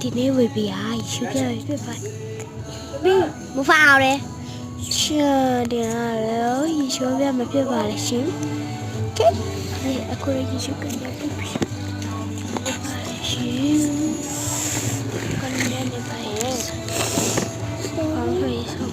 ဒီနေ့ဝေပြာရှုပြပြပါပြီးမဖောက်တယ်ရှာတယ်ရောရေရှုပြမပြပါလေရှင်ကဲအခုရေရှုပြပြရှင်ကနေနေပါရဲ့ဘာလို့ရေရှု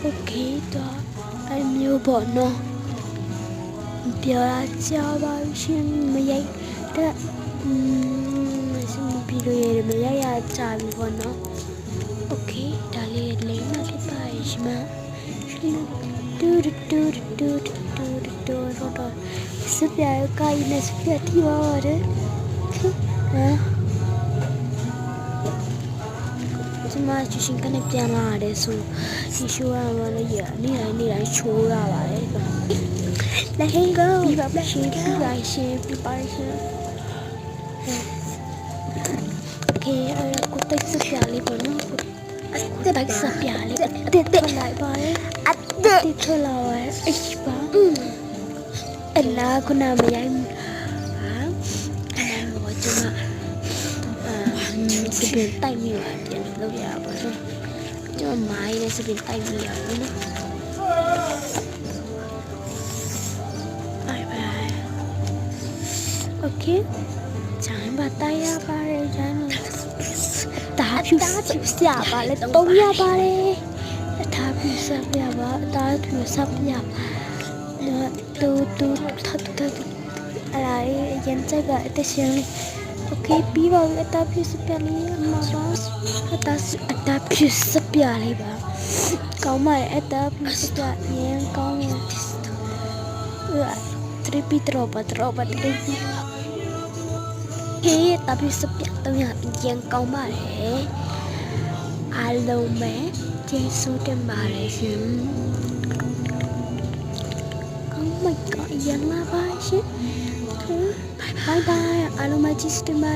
โอเคတော့အမျိုးပေါ့နော်ပြောရကြပါရှင်မရိုက်တဲ့စမပီလိုရမရရကြပြီပေါ့နော်โอเคဒါလေးလိမ့်မဖြစ်ပါရှင်မတူတော့စပြာကိုင်းနေစပြာတီပါရတယ်ဟမ်ကျမချရှင်ကနေပြန်လာတယ်ဆိုဒီရှိုးရမှာလည်းရနေ့တိုင်းချိုးရပါတယ်လက်ဟင်းကိုပြပါရှင်ပြပါရှင်โอเคအဲ့ဒါကိုတိတ်စပြလေးပေါ့နော်တိတ်စပြလေးတက်လိုက်ပါတယ်တိတ်ထလာပါအိပ်ပါအလားခုနမရိုင်းဟာအဲ့ဒါကိုကျမစပင်တိုက်မိပါပြန်လုပ်ရပါတော့ကျမမိုင်းနဲ့စပင်တိုက်မိရဘူးနော်โอเคဂျိုင်းပါတိုက်ရပါတယ်ဂျိုင်းတာဖြူစရပါလေတုံးရပါတယ်အသားဖြူစပြပါအသားဖြူစပြပါတူထပ်အဲ့ဒါရင်ကျကအတရှင်โอเคပြီးပါပြီအသားဖြူစပြလေးမှာပါအသားဖြူစပြလေးပါကောင်းပါရဲ့အသားဖြူစပြရင်ကောင်းတယ်tripi tropa tripi cái tập sắp chặt tôi nhà dân công bà để alo mẹ chơi số trên bà để xem con mình gọi dân là ba chứ bye bye alo mẹ chơi trên bà